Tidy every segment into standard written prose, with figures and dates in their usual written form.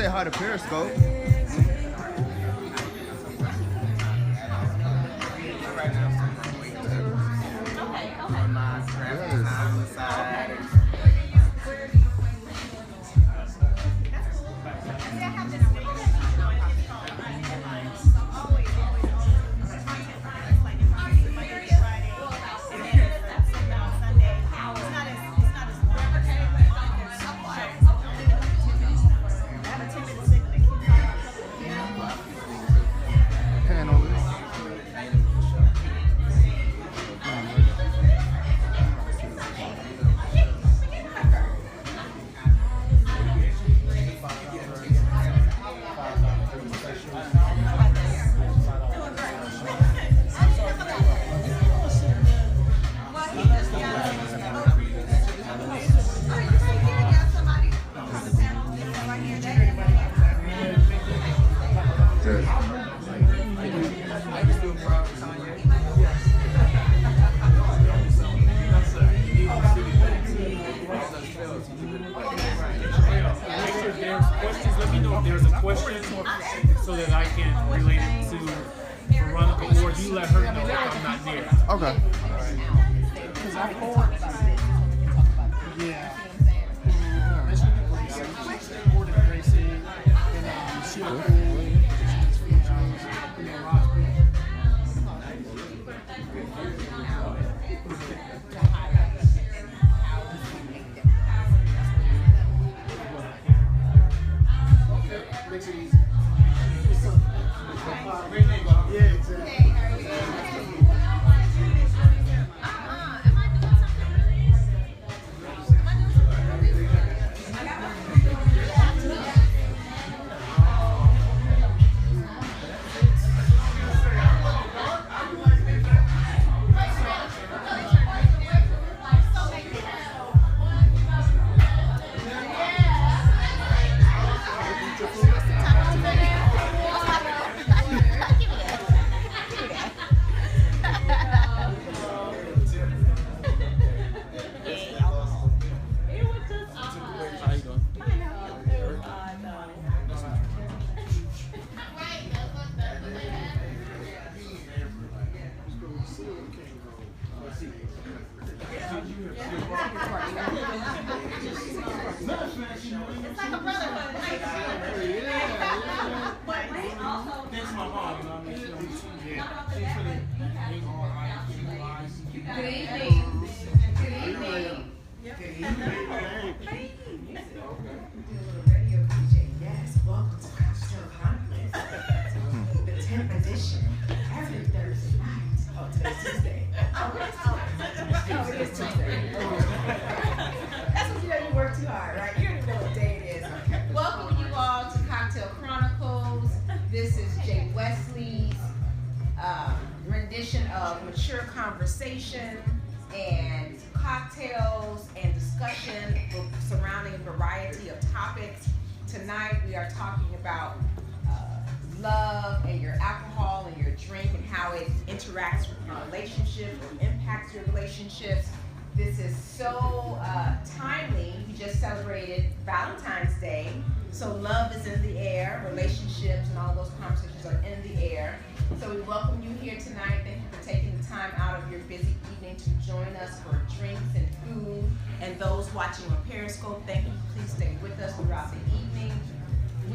hi to Periscope. Let me know if there's a question so that I can relate it to Veronica, or you let her know if I'm not there. Okay. Because I forward. Yeah. Welcome you all to Chronicles. This is Jay Wesley's rendition of mature conversation and cocktails and discussion surrounding a variety of topics. Tonight we are talking about love and your alcohol and your drink and how it interacts with your relationship or impacts your relationships. This is so timely. We just celebrated Valentine's Day. So love is in the air, relationships and all those conversations are in the air. So we welcome you here tonight. Thank you for taking the time out of your busy evening to join us for drinks and food. And those watching on Periscope, thank you. Please stay with us throughout the evening.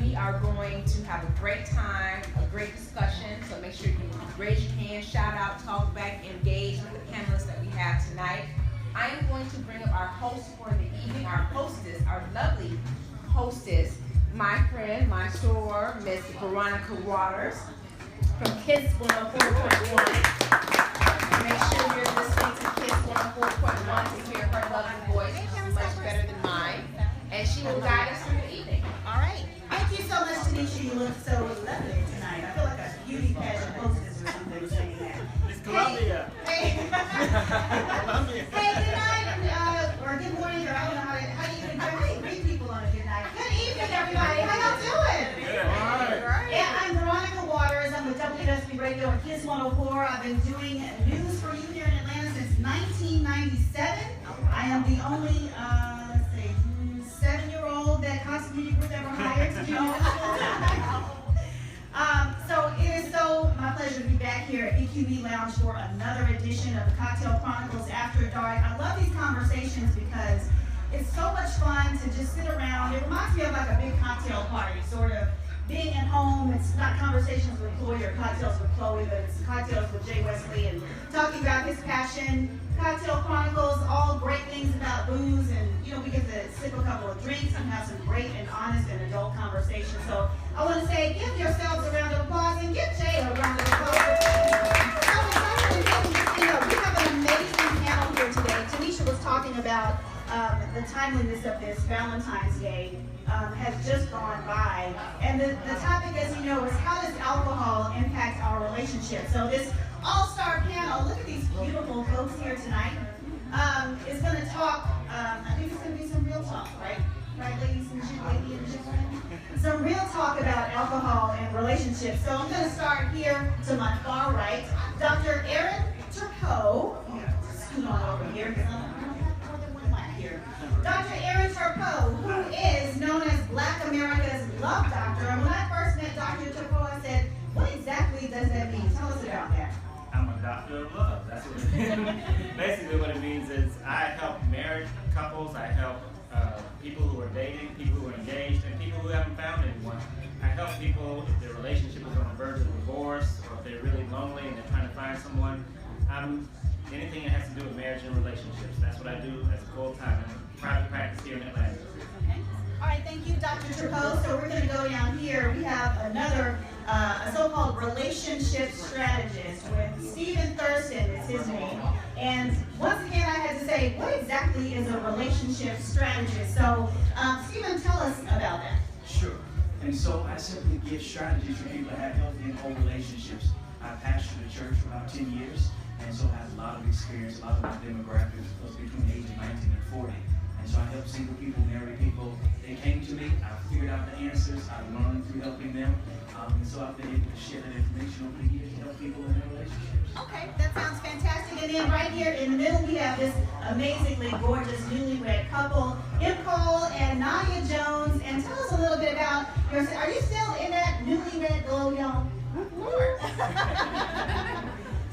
We are going to have a great time, a great discussion. So make sure you raise your hand, shout out, talk back, engage with the panelists that we have tonight. I am going to bring up our host for the evening, our hostess, our lovely hostess, my friend, my soror, Miss Veronica Waters from Kids 104.1. Make sure you're listening to Kids 104.1 to hear her lovely voice, which is much better than mine. And she will guide us through the evening. All right. Thank you so much, Tanisha. You look so lovely tonight. I feel like a beauty pageant hostess or something saying that. It's Columbia. Hey, Columbia. hey, good night, or good morning, or I don't know how do you greet people on a good night. Good evening, everybody. How y'all doing? Good. All right. Yeah, I'm Veronica Waters. I'm with WSB Radio and Kids 104. I've been doing news for you here in Atlanta since 1997. I am the only, 7-year-old that Constitution Group ever hired to do QE Lounge for another edition of the Cocktail Chronicles After Dark. I love these conversations because it's so much fun to just sit around. It reminds me of like a big cocktail party, sort of being at home. It's not conversations with Chloe or cocktails with Chloe, but it's cocktails with Jay Wesley and talking about his passion. Cocktail Chronicles, all great things about booze, and we get to sip a couple of drinks and have some great and honest and adult conversation. So I want to say, give yourselves a round of applause and give Jay a round of applause. We have an amazing panel here today. Tanisha was talking about the timeliness of this Valentine's Day has just gone by. And the topic, as you know, is how does alcohol impact our relationship? So this all-star panel, look at these beautiful folks here tonight, is going to talk, I think it's going to be some real talk, right? Right, ladies and gentlemen? Some real talk about alcohol and relationships. So I'm going to start here to my far right, Dr. Erin Turco. Scoot on over here because I don't have more than one mic here. Dr. Erin Turco, who is known as Black America's Love Doctor. And when I first met Dr. Turco, I said, what exactly does that mean? Tell us about that. I'm a doctor of love. That's what it means. Basically what it means is I help married couples, I help people who are dating, people who are engaged, and people who haven't found anyone. I help people if their relationship is on the verge of divorce, or if they're really lonely and they're trying to find someone. Anything that has to do with marriage and relationships. That's what I do as a full-time private practice here in Atlanta. Okay. All right, thank you, Dr. Turco. So we're going to go down here. We have another a so-called relationship strategist with Stephen Thurston is his name. And once again, I had to say, what exactly is a relationship strategist? So, Stephen, tell us about that. Sure. And so I simply give strategies for people to have healthy and whole relationships. I pastored a church for about 10 years, and so I have a lot of experience. A lot of my demographics was between the age of 19 and 40. And so I help single people, married people. They came to me, I figured out the answers, I learned through helping them. And so I've been able to share that information over the years to help people in their relationships. Okay, that sounds fantastic. And then right here in the middle, we have this amazingly gorgeous newlywed couple, Nicole and Nadia Jones. And tell us a little bit about are you still in that newlywed glow, y'all?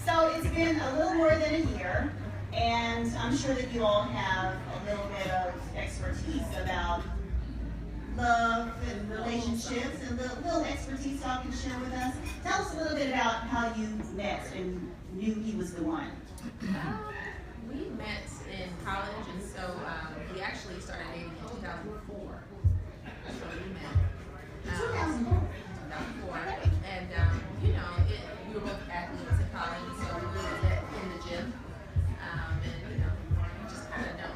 So it's been a little more than a year, and I'm sure that you all have a little bit of expertise about love and relationships, and the little expertise y'all can share with us. Tell us a little bit about how you met and knew he was the one. We met in college, and so we actually started dating in 2004. So we met 2004. 2004. And, we were both athletes in college, so we really met in the gym. And, we just kind of know.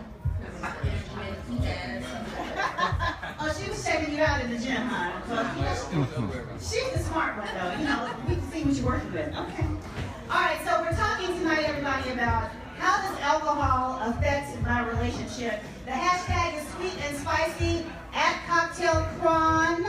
Oh, she was checking you out in the gym, huh? She's the smart one, though. We can see what you're working with. Okay. All right, so we're talking tonight, everybody, about how does alcohol affect my relationship. The hashtag is sweet and spicy at Cocktail Chron.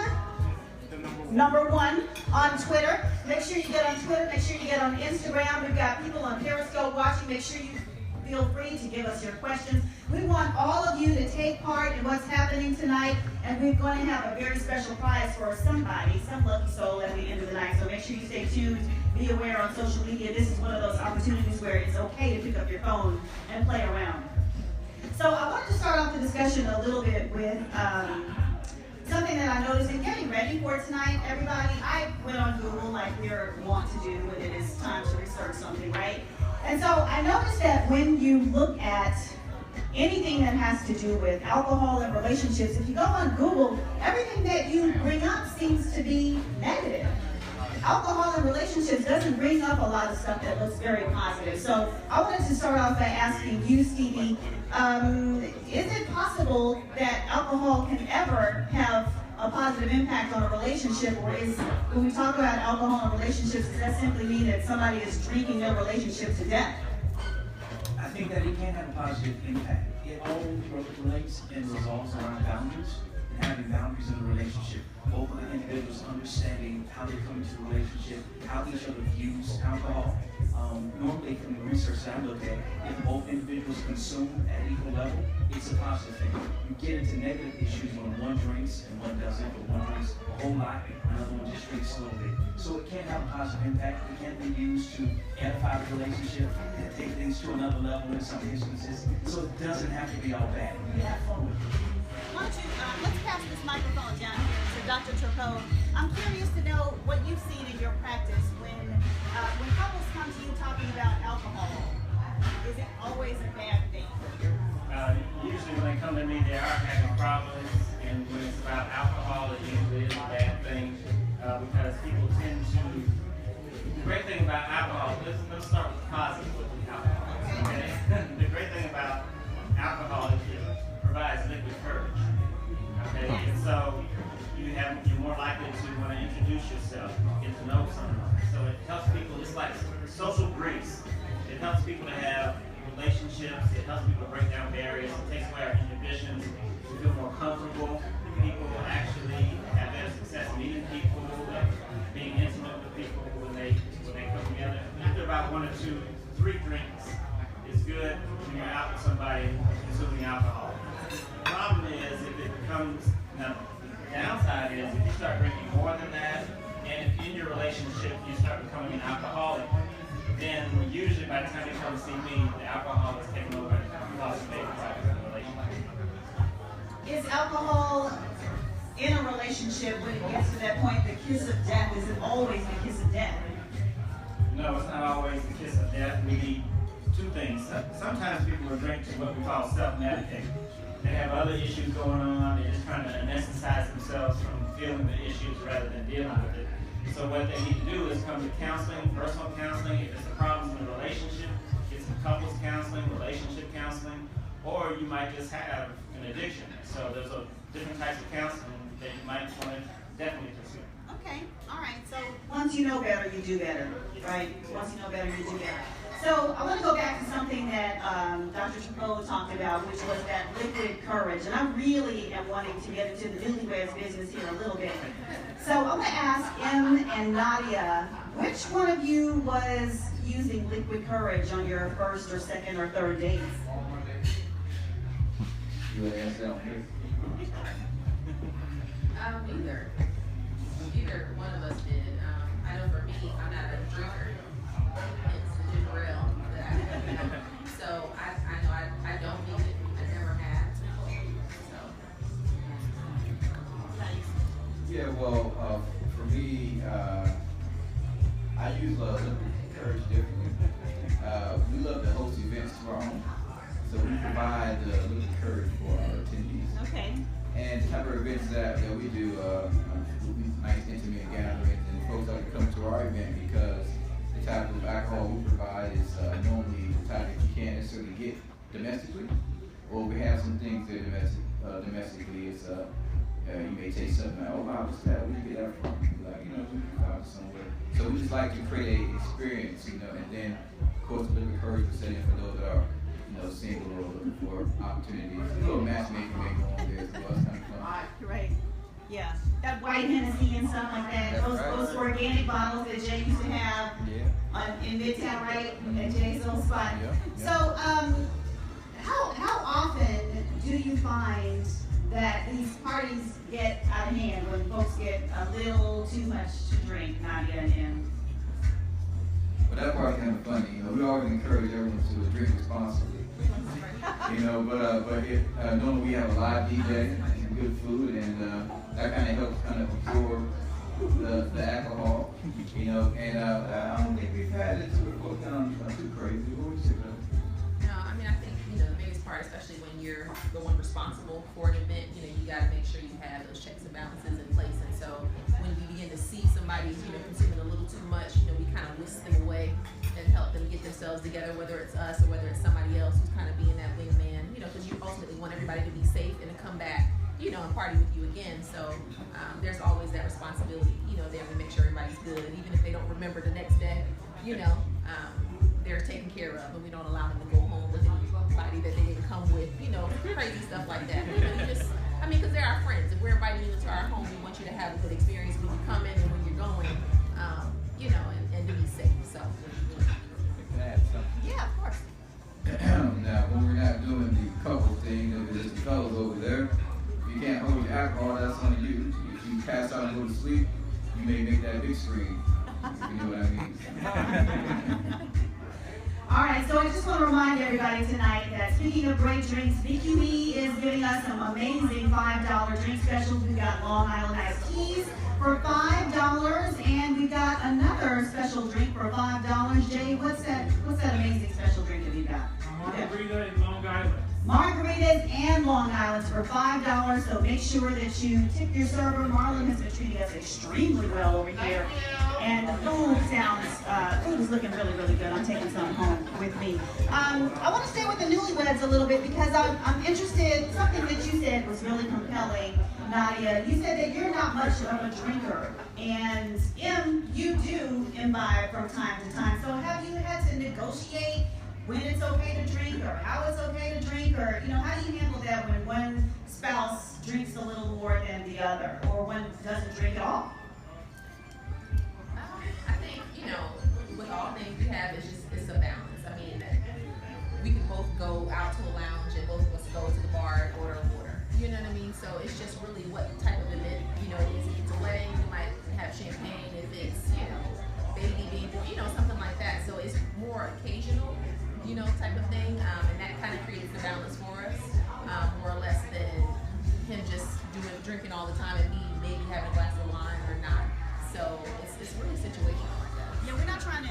Number 1 on Twitter. Make sure you get on Twitter. Make sure you get on Instagram. We've got people on Periscope watching. Make sure you feel free to give us your questions. We want all of you to take part in what's happening tonight, and we're going to have a very special prize for somebody, some lucky soul at the end of the night. So make sure you stay tuned. Be aware on social media. This is one of those opportunities where it's okay to pick up your phone and play around. So I wanted to start off the discussion a little bit with something that I noticed in getting ready for tonight, everybody. I went on Google like we're wont to do when it is time to research something, right? And so I noticed that when you look at anything that has to do with alcohol and relationships, if you go on Google, everything that you bring up seems to be negative. Alcohol and relationships doesn't bring up a lot of stuff that looks very positive. So I wanted to start off by asking you, Stevie, is it possible that alcohol can ever have a positive impact on a relationship, or when we talk about alcohol and relationships, does that simply mean that somebody is drinking their relationship to death? I think that it can have a positive impact. It all relates and revolves around boundaries and having boundaries in the relationship. Both of the individuals understanding how they come into the relationship, how each other views alcohol, Normally, from the research that I look at, if both individuals consume at equal level, it's a positive thing. You get into negative issues when one drinks and one doesn't, or one drinks a whole lot, another one just drinks a little bit. So it can have a positive impact. It can be used to edify the relationship and take things to another level in some instances. So it doesn't have to be all bad. You have fun with it. Why don't you, let's pass this microphone down here to Dr. Turco. I'm curious to know what you've seen in your practice when couples come to you talking about alcohol. Is it always a bad thing? Usually when they come to me, they are having problems, and when it's about alcohol, it usually is a bad thing because people tend to. The great thing about alcohol, let's start with positive with alcohol. Okay? The great thing about alcohol is it provides liquid courage. Okay, and so you're more likely to want to introduce yourself, get to know someone. So it helps people. It's like social grease. It helps people to have relationships. It helps people to break down barriers. It takes away our inhibitions. We feel more comfortable. People will actually have better success meeting people, being intimate with people when they come together. After about 1 or 2, 3 drinks is good when you're out with somebody consuming alcohol. The problem is if it becomes, now the downside is if you start drinking more than that, and if in your relationship you start becoming an alcoholic, then usually by the time you come to see me, the alcohol is taken over and you lost faith in the relationship. Is alcohol in a relationship, when it gets to that point, the kiss of death? Is it always the kiss of death? No, it's not always the kiss of death. We need 2 things. Sometimes people will drink to what we call self-medicate. They have other issues going on. They're just trying to anesthetize themselves from feeling the issues rather than dealing with it. So what they need to do is come to counseling, personal counseling. If it's a problem in the relationship, get some couples counseling, relationship counseling, or you might just have an addiction. So there's different types of counseling that you might want to definitely pursue. Okay, all right. So once you know better, you do better, right? Once you know better, you do better. So I want to go back to something that Dr. Chapeau talked about, which was that liquid courage. And I really am wanting to get into the newlyweds business here a little bit. So I'm going to ask Em and Nadia, which one of you was using liquid courage on your first or second or third dates? You would answer that one? Either one of us did. I know for me, I'm not a drinker. It's the ginger ale that I have. So I know I don't need it. I never have. So. Yeah, well, for me, I use liquid courage differently. We love to host events to our home. So we provide liquid courage for our attendees. Okay. And the type of events that we do, nice intimate gatherings, and folks like to come to our event because the type of alcohol we provide is normally the type that you can't necessarily get domestically, or we have some things that domestically is you may taste something like, oh wow, what's that? Where do you get that from? Like, we can find it somewhere. So we just like to create an experience, and then of course the liquid courage is setting for those that are single or looking for opportunities. A little matchmaking may go on there as well. It's kind of fun. Right. Yeah. That white Hennessy and stuff like that. Those organic bottles that Jay used to have in Midtown, right? At Jay's little spot. So, how often do you find that these parties get out of hand when folks get a little too much to drink, Nadia and him? Well, that part's kind of funny. We always encourage everyone to drink responsibly. But if normally we have a live DJ and good food, and that kind of helps absorb the alcohol, and I don't think we've had it to go down too crazy. What would you say about it? No, I mean, I think, the biggest part, especially when you're the one responsible for an event, you got to make sure you have those checks and balances in place. And so when you begin to see somebody, consuming a little too much, we kind of whisk them away and help them get themselves together, whether it's us or whether it's somebody else who's kind of being that wingman, because you ultimately want everybody to be safe and to come back, and party with you again. So there's always that responsibility, there to make sure everybody's good. And even if they don't remember the next day, they're taken care of, and we don't allow them to go home with anybody that they didn't come with, crazy stuff like that. Because they're our friends. If we're inviting you into our home, we want you to have a good experience when you come in and when you're going, and to be safe. So. add something. Yeah, of course. Now, when we're not doing the couple thing, there's just the fellas over there. If you can't hold your alcohol, that's on you. If you pass out and go to sleep, you may make that big screen. You know what I mean? All right, so I just want to remind everybody tonight that speaking of great drinks, BQE is giving us some amazing $5 drink specials. We've got Long Island iced teas for $5, and we've got another special drink for $5. Jay, what's that amazing special drink that we've got? Margarita in Long Island. Margaritas and Long Islands for $5, so make sure that you tip your server. Marlon has been treating us extremely well over here. And the food food is looking really, really good. I'm taking some home with me. I want to stay with the newlyweds a little bit because I'm interested, something that you said was really compelling, Nadia. You said that you're not much of a drinker, and you do imbibe from time to time. So have you had to negotiate when it's okay to drink, or how it's okay to drink, or how do you handle that when one spouse drinks a little more than the other, or one doesn't drink at all? I think, with all things we have, it's a balance. I mean, we can both go out to a lounge and both of us go to the bar and order water. You know what I mean? So it's just really what type of event, it is. If it's a wedding, we might have champagne. If it's, baby being, something like that. So it's more occasional, type of thing. And that kind of creates the balance for us, more or less than him just drinking all the time and me maybe having a glass of wine or not. So it's really situational like that. Yeah, we're not trying to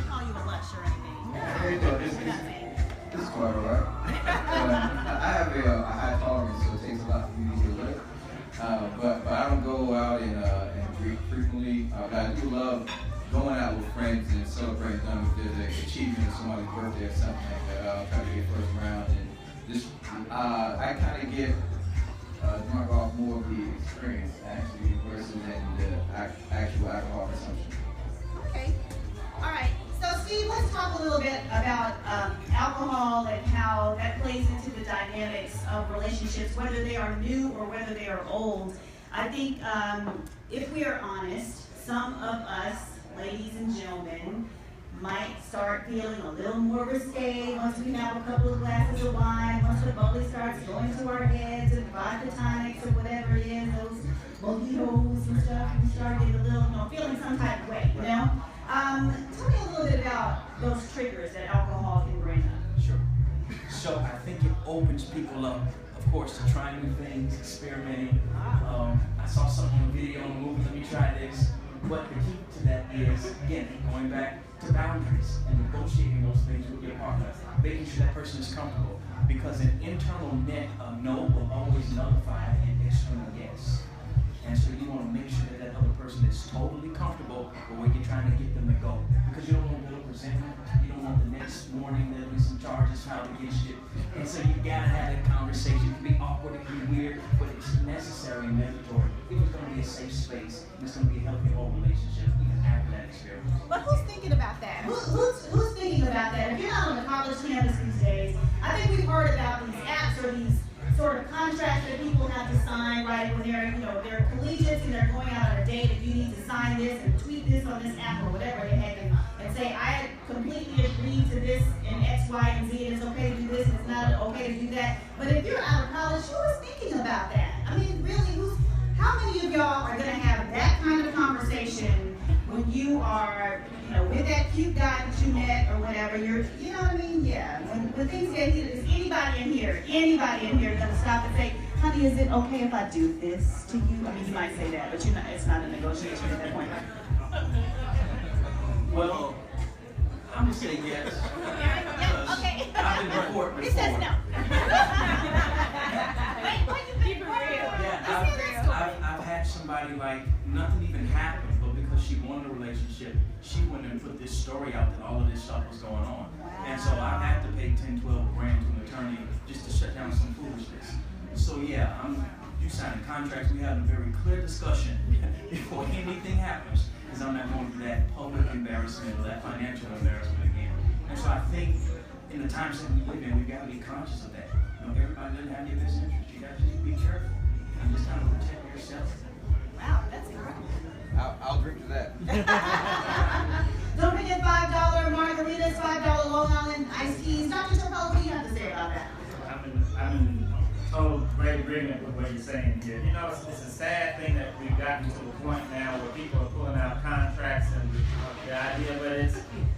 call you a lush or anything. Hey, no, this is quite all right. I have a high tolerance, so it takes a lot for me to get lit. But I don't go out and drink frequently. But I do love going out with friends and celebrating them if there's an achievement of somebody's birthday or something like that. I'll try to get first round. And just, I kind of get drunk off more of the experience, actually, versus than the actual alcohol consumption. Okay. All right. So, Steve, let's talk a little bit about alcohol and how that plays into the dynamics of relationships, whether they are new or whether they are old. I think if we are honest, some of us, ladies and gentlemen, might start feeling a little more risque once we have a couple of glasses of wine, once the bubbly starts going to our heads, and vodka tonics or whatever it is, those mojitos and stuff, we start getting a little, feeling some type of way, Tell me a little bit about those triggers that alcohol can bring up. Sure. So I think it opens people up, of course, to trying new things, experimenting. I saw something on a video on a movie, let me try this. But the key to that is, again, going back to boundaries and negotiating those things with your partner, making sure that person is comfortable. Because an internal net of no will always nullify an external yes. And so you want to make sure that that other person is totally comfortable with where you're trying to get them to go. Because you don't want to build resentment. You don't want the next morning there'll be some charges filed against you. And so you gotta have that conversation. It can be awkward, it can be weird, but it's necessary and mandatory. If it's gonna be a safe space, it's gonna be a healthy whole relationship, even after that experience. But who's thinking about that? Who's thinking about that? If you're not on the college campus these days, I think we've heard about these apps or these sort of contracts that people have to sign, right, when they're collegiates and they're going out on a date, and you need to sign this and tweet this on this app or whatever the heck, and say, I completely agree to this in X, Y, and Z, and it's okay to do this, and it's not okay to do that. But if you're out of college, who is thinking about that? I mean, really, how many of y'all are going to have that kind of conversation when you are, with that cute guy that you met or whatever? You know what I mean? Yeah. When things get heated, is anybody in here going to stop and say, honey, is it okay if I do this to you? I mean, you might say that, but it's not a negotiation at that point. Well, I'm gonna say yes. Yeah, okay. I've been before. He says no. Wait, what you keep it real? Yeah, I've had somebody like nothing even happened, but because she wanted a relationship, she went and put this story out that all of this stuff was going on. Wow. And so I've had to pay 10, 12 grand to an attorney just to shut down some foolishness. So yeah, you sign contracts, we have a very clear discussion before anything happens, because I'm not going through that public embarrassment or that financial embarrassment again. And so I think in the times that we live in, we've got to be conscious of that. Everybody doesn't have your best interest. You got to just be careful and just kind of protect yourself. Wow, that's incredible. I'll drink to that. Don't forget $5 margaritas, $5 Long Island iced teas. Dr. Topolo, what do you have to say about that? I'm in total great agreement with what you're saying here. You know, it's a sad thing that we've gotten to the point now where people are pulling out contracts and the idea, but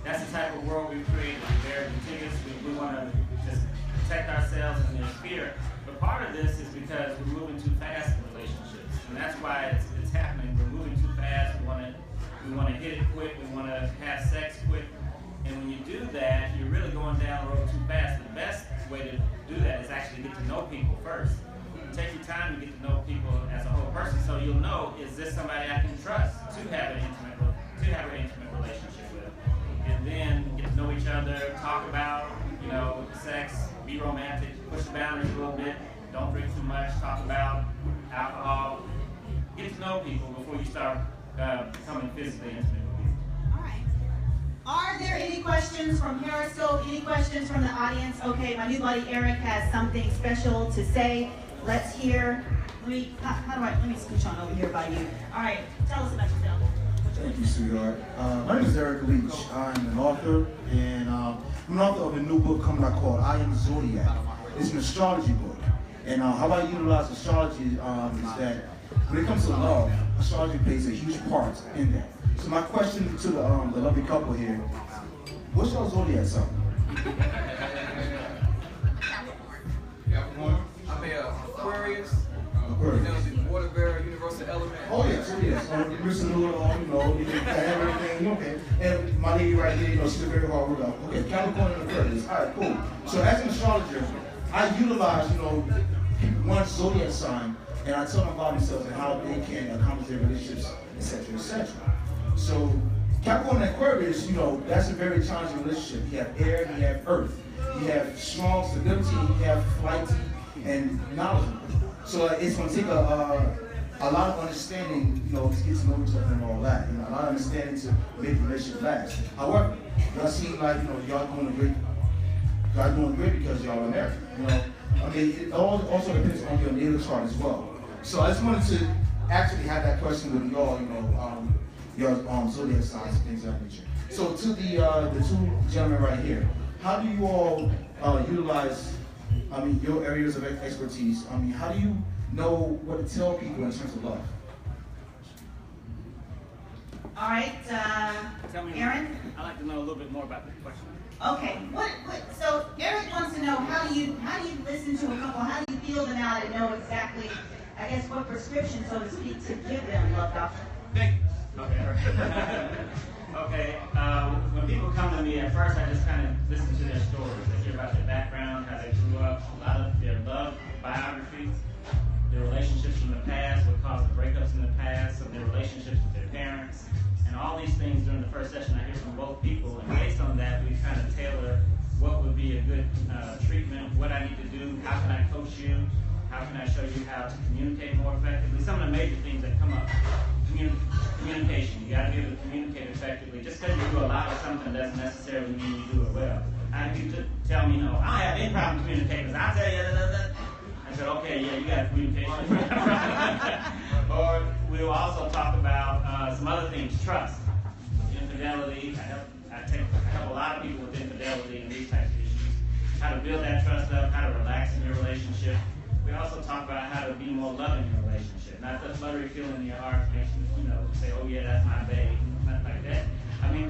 that's the type of world we've created. We're very litigious. We want to just protect ourselves and there's fear. But part of this is because we're moving too fast in relationships, and that's why it's happening. We're moving too fast. We want to hit it quick. We want to have sex quick. And when you do that, you're really going down the road too fast. The best way to do that is actually get to know people first. Take your time to get to know people as a whole person, so you'll know, is this somebody I can trust to have an intimate relationship with? And then get to know each other, talk about, sex, be romantic, push the boundaries a little bit, don't drink too much, talk about alcohol. Get to know people before you start becoming physically intimate with people. All right. Are there any questions from Periscope? Any questions from the audience? Okay, my new buddy Eric has something special to say. Let's hear. Let me scooch on over here by you. All right, tell us about yourself. Thank you, sweetheart. My name is Eric Leach. I'm an author, and I'm an author of a new book coming out called I Am Zodiac. It's an astrology book. And how I utilize astrology is that when it comes to love, astrology plays a huge part in that. So my question to the lovely couple here, what's your zodiac sign? Capricorn. I'm a Aquarius. Aquarius. Water bearer, universal element. Oh yes, it is. Listen to it, you have everything, okay. And my lady right here, she's a very hard worker. Okay, Capricorn and Aquarius. All right, cool. So as an astrologer, I utilize, one zodiac sign, and I tell them about themselves and how they can accomplish their relationships, etc., etc. So Capricorn and Aquarius, that's a very challenging relationship. You have air, you have earth. You have strong stability, you have flighty and knowledgeable. So it's going to take a lot of understanding, to get to know each other and all that. A lot of understanding to make the relationship last. However, y'all seem like, y'all doing great because y'all are married. It also depends on your natal chart as well. So I just wanted to actually have that question with y'all, your zodiac signs and things of that nature. So to the two gentlemen right here, how do you all utilize, your areas of expertise? How do you know what to tell people in terms of love? All right, Tell me, Aaron? I'd like to know a little bit more about the question. Okay, so Eric wants to know, how do you listen to a couple? How do you feel them out and know exactly, I guess, what prescription, so to speak, to give them, love doctor? Okay. Okay. When people come to me, at first I just kind of listen to their stories. I hear about their background, how they grew up, a lot of their love biographies, their relationships from the past, what caused the breakups in the past, some of their relationships with their parents, and all these things during the first session I hear from both people. And based on that, we kind of tailor what would be a good treatment, what I need to do, how can I coach you, how can I show you how to communicate more effectively. Some of the major things that come up. Communication. You got to be able to communicate effectively. Just because you do a lot of something doesn't necessarily mean you do it well. You tell me, I don't have any problem communicating. I'll tell you, I said, okay, yeah, you got communication. Or we'll also talk about some other things, trust, infidelity. I help a lot of people with infidelity and these types of issues. How to build that trust up, how to relax in your relationship. We also talk about how to be more loving in your relationship. Not the fluttery feeling in your heart makes you, say, oh yeah, that's my babe. Nothing like that.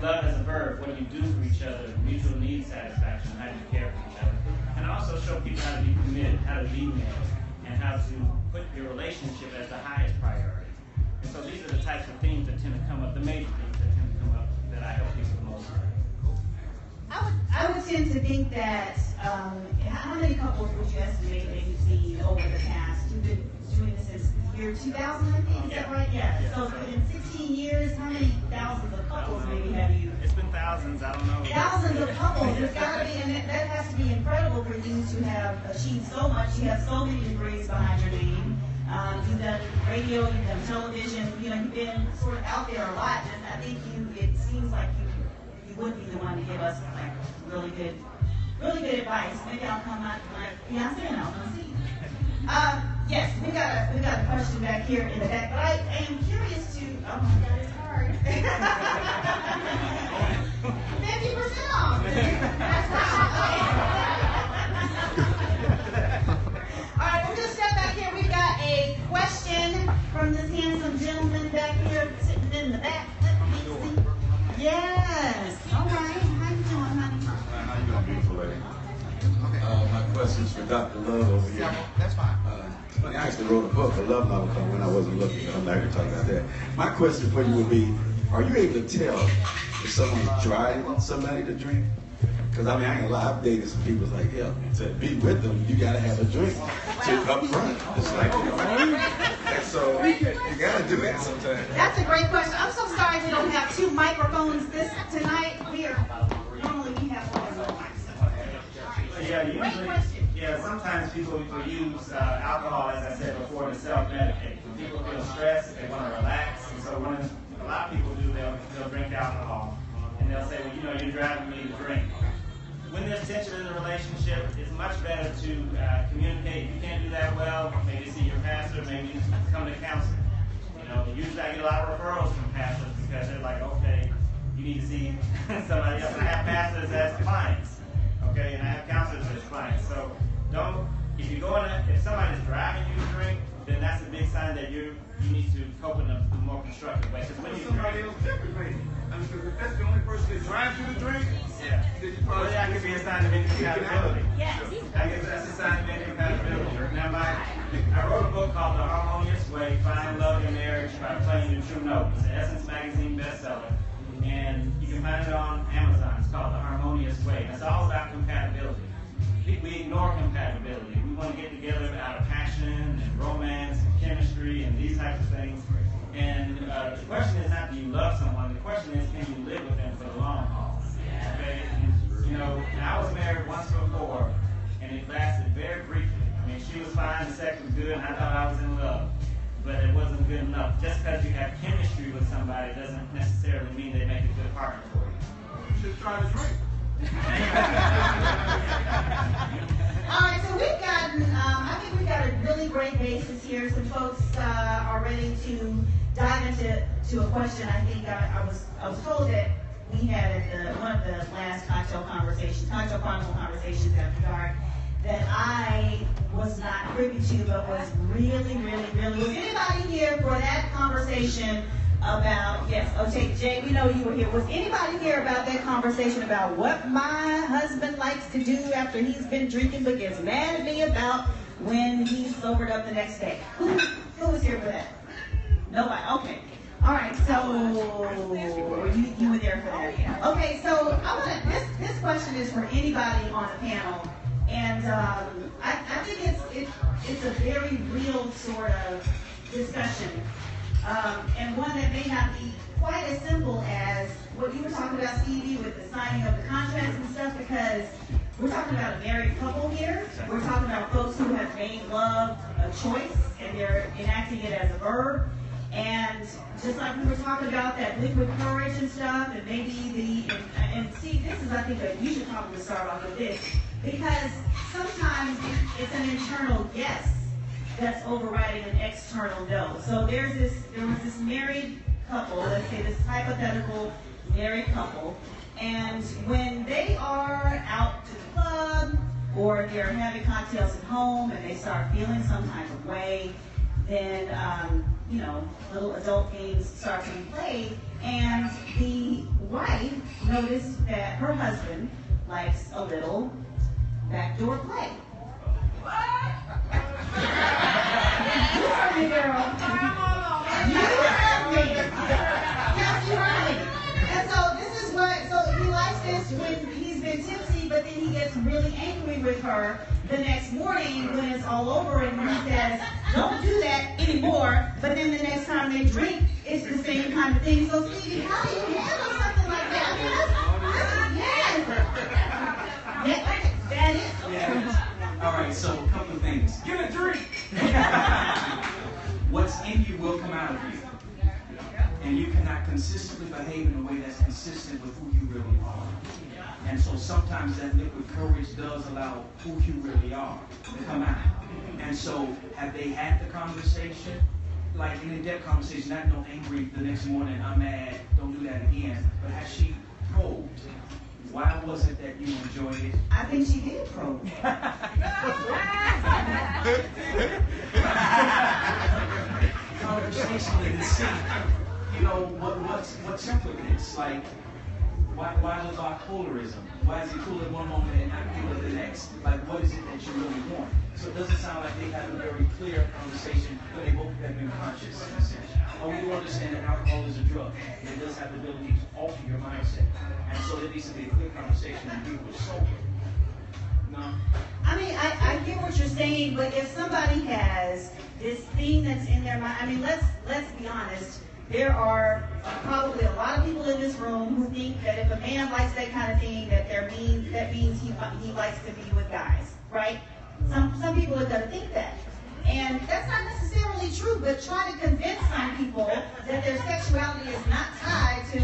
Love as a verb. What do you do for each other? Mutual need satisfaction. How do you care for each other? And also show people how to be committed, how to be married, and how to put your relationship as the highest priority. And so these are the types of things that tend to come up, the major things that tend to come up that I help people the most with. I would tend to think that, how many couples would you estimate that you've seen over the past? You've been doing this since the year 2000, I think, is that right? Yeah. So in 16 years, how many thousands of couples maybe have you? It's been thousands, I don't know. Thousands of couples. It's got to be, and that has to be incredible for you to have achieved so much. You have so many degrees behind your name. You've done radio, you've done television. You've been sort of out there a lot. And I think it seems like you would be the one to give us like really good advice. Maybe I'll come out to my fiance and I'll come see you. Yes, we got a question back here in the back, but I am curious to. Oh my God, it's hard. 50% off. That's all right, we're gonna step back here. We've got a question from this handsome gentleman back here sitting in the back. Let me see. Yes. All right. How you doing, honey? How you doing, beautiful lady? My question is for Dr. Love over here. That's fine. I actually wrote a book, a love novel, called When I Wasn't Looking. I'm not going to talk about that. My question for you would be, are you able to tell if someone's driving somebody to drink? Because, I mean, I ain't gonna lie, I've dated some people like, yeah, to be with them, you got to have a drink up front. It's like, you know, and so you got to do that sometimes. That's a great question. I'm so sorry we don't have two microphones tonight. Normally we have one of those. Yeah, sometimes people will use alcohol, as I said before, to self-medicate. When people feel stressed, they want to relax, and so what a lot of people do, they'll drink alcohol, and they'll say, well, you know, you're driving me to drink. When there's tension in the relationship, it's much better to communicate. If you can't do that well, maybe see your pastor, maybe you come to counseling. You know, usually I get a lot of referrals from pastors because they're like, okay, you need to see somebody else. And I have pastors as clients, okay, and I have counselors as clients. So if somebody's driving you to drink, then that's a big sign that you need to cope with them in a more constructive way. Because when you somebody else different, maybe. I mean, if that's the only person that drives you to drink, yeah. Well, that could be a sign of incompatibility. Yes. I guess that's a sign of incompatibility. Now, I wrote a book called The Harmonious Way, Find Love in Marriage by Playing the True Note. It's an Essence Magazine bestseller. And you can find it on Amazon. It's called The Harmonious Way. And it's all about compatibility. We ignore compatibility. We want to get together out of passion and romance and chemistry and these types of things. And the question is not do you love someone, the question is can you live with them for the long haul? Okay? And, you know, I was married once before, and it lasted very briefly. I mean, she was fine, the sex was good, and I thought I was in love. But it wasn't good enough. Just because you have chemistry with somebody doesn't necessarily mean they make a good partner for you. you should try to drink. All right, so we've gotten, I think we've got a really great basis here. Some folks are ready to dive into a question. I think I was told that we had at one of the last Cocktail Chronicle conversations after dark, that I was not privy to, but was really, really, really. Was anybody here for that conversation about, yes, okay, Jay, we know you were here. Was anybody here about that conversation about what my husband likes to do after he's been drinking but gets mad at me about when he's sobered up the next day? Who was here for that? Nobody, okay. All right, so you were there for that. Okay, so this question is for anybody on the panel. And I think it's a very real sort of discussion, and one that may not be quite as simple as what you were talking about, Stevie, with the signing of the contracts and stuff, because we're talking about a married couple here. We're talking about folks who have made love a choice, and they're enacting it as a verb. And just like we were talking about that liquid courage and stuff, and maybe and see, this is, I think, you should probably start off with this, because sometimes it's an internal yes that's overriding an external no. So there was this married couple, let's say this hypothetical married couple, and when they are out to the club or they're having cocktails at home and they start feeling some type of way, then little adult games start to be played, and the wife noticed that her husband likes a little backdoor play. You heard me, girl. You heard me. Yes, you heard me. And so he likes this when he's been tipsy, but then he gets really angry with her the next morning when it's all over, and he says, don't do that anymore. But then the next time they drink, it's the same kind of thing. So Stevie, how do you handle something like that? I mean, yes. That is. Yeah. All right, so a couple of things. Get a drink. What's in you will come out of you. And you cannot consistently behave in a way that's consistent with who you really are. And so sometimes that liquid courage does allow who you really are to come out. And so have they had the conversation? Like an in-depth conversation, not no angry the next morning, I'm mad, don't do that again. But has she probed? Why was it that you enjoyed it? I think she did probe. Conversationally to see, you know, what's up with this? Like, why the bipolarism? Why is it cool at one moment and not cool at the next? Like, what is it that you really want? So it doesn't sound like they had a very clear conversation, but they both have been conscious in a sense. Oh, we do understand that alcohol is a drug. It does have the ability to alter your mindset. And so there needs to be a clear conversation when people are sober. No? I mean, I get what you're saying, but if somebody has this thing that's in their mind, I mean, let's be honest. There are probably a lot of people in this room who think that if a man likes that kind of thing, that means he likes to be with guys, right? Some people are going to think that. And that's not necessarily true, but try to convince some people that their sexuality is not tied to,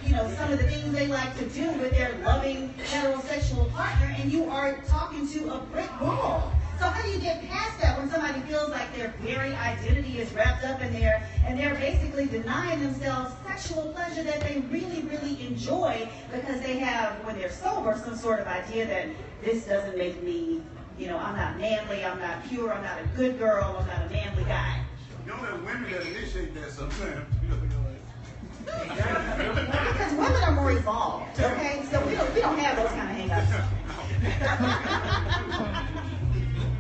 you know, some of the things they like to do with their loving heterosexual partner, and you are talking to a brick wall. So how do you get past that when somebody feels like their very identity is wrapped up in there, and they're basically denying themselves sexual pleasure that they really, really enjoy because they have, when they're sober, some sort of idea that this doesn't make me, you know, I'm not manly, I'm not pure, I'm not a good girl, I'm not a manly guy. You know, there are women that initiate that sometimes. Because women are more evolved, okay? So we don't have those kind of hang-ups.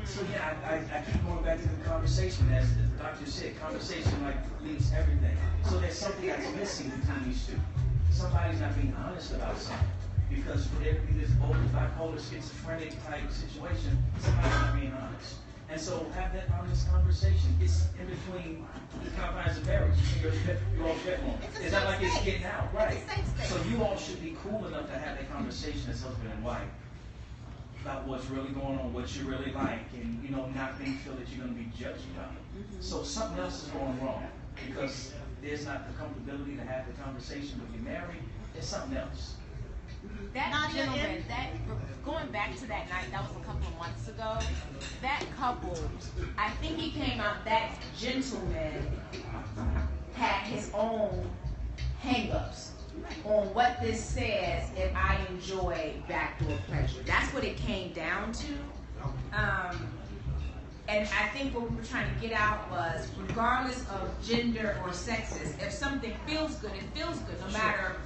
So yeah, I keep going back to the conversation. As the doctor said, conversation like leads everything. So there's something that's missing between these two. Somebody's not being honest about something. Because for there to be this bold, bipolar, schizophrenic type situation, somebody's not being honest. And so have that honest conversation. It's in between the confines of marriage. You're all bedroom. It's not like it's getting out, right? So you all should be cool enough to have that conversation as husband and wife about what's really going on, what you really like, and you know, not feel that you're going to be judged about it. So something else is going wrong because there's not the comfortability to have the conversation when you're married. There's something else. That gentleman, going back to that night, that was a couple of months ago, that couple, I think he came out, that gentleman had his own hang-ups on what this says if I enjoy backdoor pleasure. That's what it came down to. And I think what we were trying to get out was, regardless of gender or sexes, if something feels good, it feels good, no matter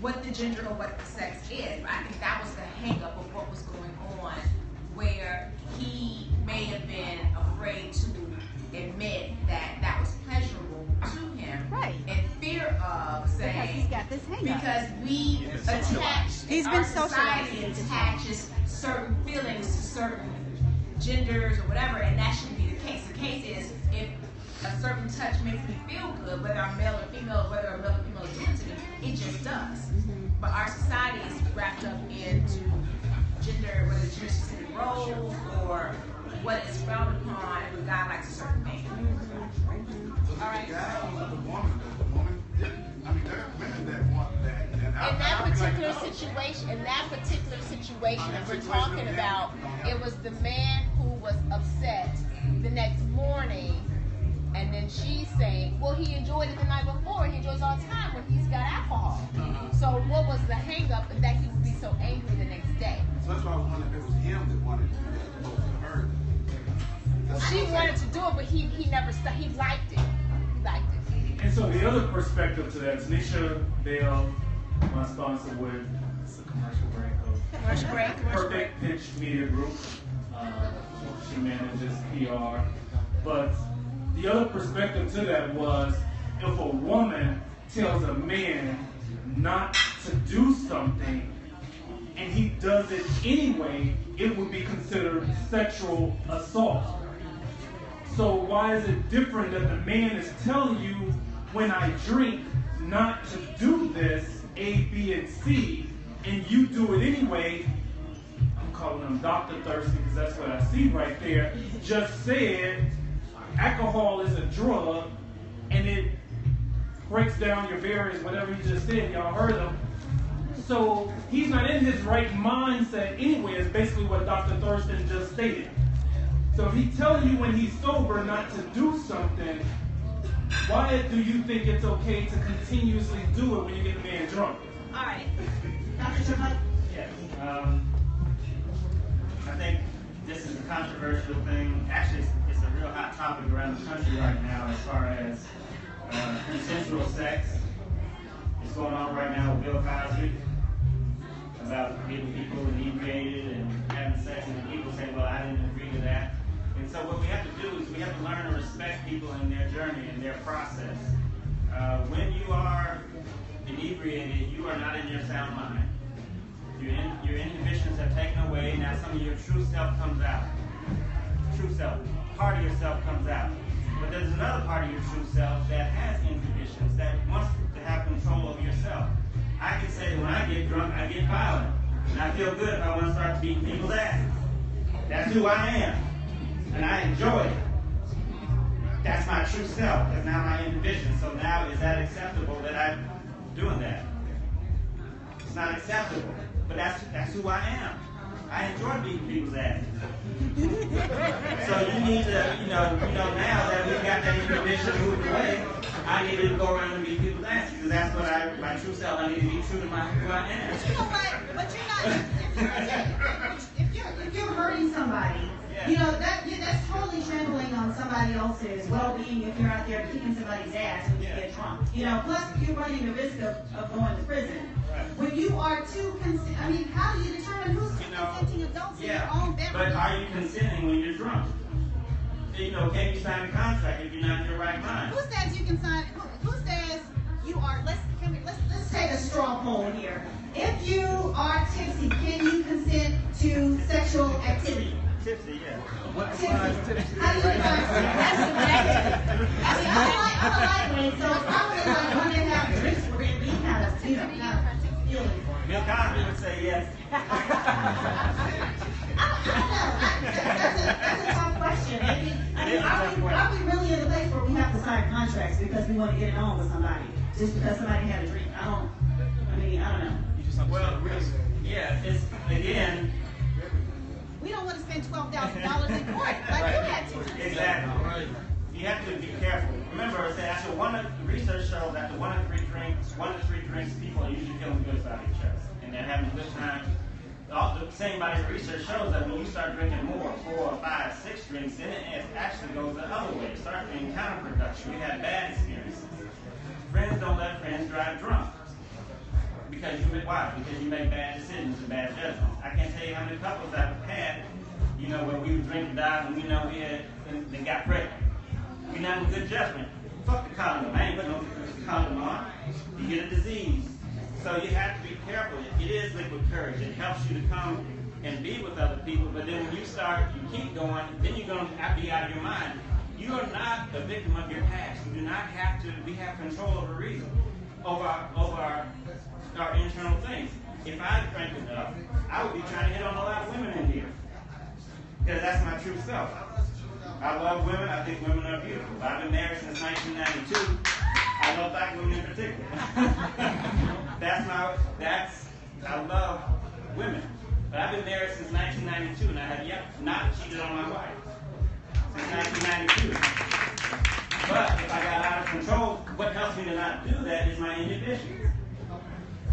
what the gender or what the sex is. But I think that was the hang-up of what was going on, where he may have been afraid to admit that that was pleasurable to him, right? In fear of saying, because he's got this hang-up. Because we attach, our society attaches certain feelings to certain genders or whatever, and that shouldn't be the case. The case is, if a certain touch makes me feel good, whether I'm male or female, whether a male or female is doing it to me, it just does. But our society is wrapped up into gender, whether it's gender-specific roles or what is frowned upon if a guy likes a certain thing. All right. In that particular situation that we're talking about, it was the man who was upset the next morning, and then she's saying, well, he enjoyed it the night before, he enjoys all the time when he's got alcohol. So what was the hang-up and that he would be so angry the next day? So that's why I was wondering if it was him that wanted to do that opposed to her. She wanted to do it, but he never stopped. He liked it. He liked it. And so the other perspective to that, Tanisha Bell, my sponsor with it's a commercial break of Perfect Pitch Media Group. She manages PR. But the other perspective to that was, if a woman tells a man not to do something and he does it anyway, it would be considered sexual assault. So why is it different that the man is telling you, when I drink, not to do this, A, B, and C, and you do it anyway? I'm calling him Dr. Thirsty because that's what I see right there. Just said alcohol is a drug, and it breaks down your barriers, whatever he just said, y'all heard him. So he's not in his right mindset anyway, is basically what Dr. Thurston just stated. So if he's telling you when he's sober not to do something, why do you think it's okay to continuously do it when you get the man drunk? All right. Dr. Sherman? Yes. I think this is a controversial thing. Actually, it's a real hot topic around the country right now as far as consensual sex. It's going on right now with Bill Cosby about getting people inebriated and having sex, and people say, well, I didn't agree to that. And so what we have to do is we have to learn to respect people in their journey and their process. When you are inebriated, you are not in your sound mind. Your inhibitions have taken away. Now some of your true self comes out. True self. Part of yourself comes out. But there's another part of your true self that has inhibitions, that wants to have control over yourself. I can say that when I get drunk, I get violent. And I feel good if I want to start beating people's asses. That's who I am. And I enjoy it. That's my true self. That's now my inhibition. So now is that acceptable that I'm doing that? It's not acceptable. But that's who I am. I enjoy beating people's asses. So you need to, now that we've got that inhibition moved away, I need to go around and beat people's asses because that's what my true self. I need to be true to who I am. But you know what? But you're not. If you're hurting somebody, that's totally trampling on somebody else's well-being. If you're out there kicking somebody's ass when you get drunk, plus you're running the risk of going to prison. When you are too how do you determine who's consenting adults in your own bedroom? But are you consenting when you're drunk? Can you sign a contract if you're not in your right mind? Who says you can sign? Who says you are? Let's take a straw poll here. If you are tipsy, can you consent to sexual activity? Tipsy, yeah. Tipsy. How do you define that's subjective? I'm a lightweight, so probably like when they have drinks, we're going to be kind of feeling. Bill Cosby would say yes. I don't know. That's a tough question. Are we really in a place where we have to sign contracts because we want to get it on with somebody just because somebody had a drink? I don't know. Well, yeah, it's again. We don't want to spend $12,000 in court like you had to. Exactly. You have to be careful. Remember, one of the research shows that after 1 to 3 drinks, people are usually feeling good about each other, and they're having a good time. The same body research shows that when you start drinking more, 4, 5, 6 drinks, then it actually goes the other way. It starts being counterproductive. We have bad experiences. Friends don't let friends drive drunk. Because you make bad decisions and bad judgments. I can't tell you how many couples I've had, where we would drink and dive and they got pregnant. We're not in good judgment. Fuck the condom. I ain't putting no condom on. You get a disease. So you have to be careful. It is liquid courage. It helps you to come and be with other people, but then when you keep going, then you're going to be out of your mind. You are not a victim of your past. You do not have to. We have control over reason, over our internal things. If I drank enough, I would be trying to hit on a lot of women in here. Because that's my true self. I love women. I think women are beautiful. I've been married since 1992. I love black women in particular. I love women. But I've been married since 1992, and I have not cheated on my wife since 1992. But if I got out of control, what helps me to not do that is my inhibitions.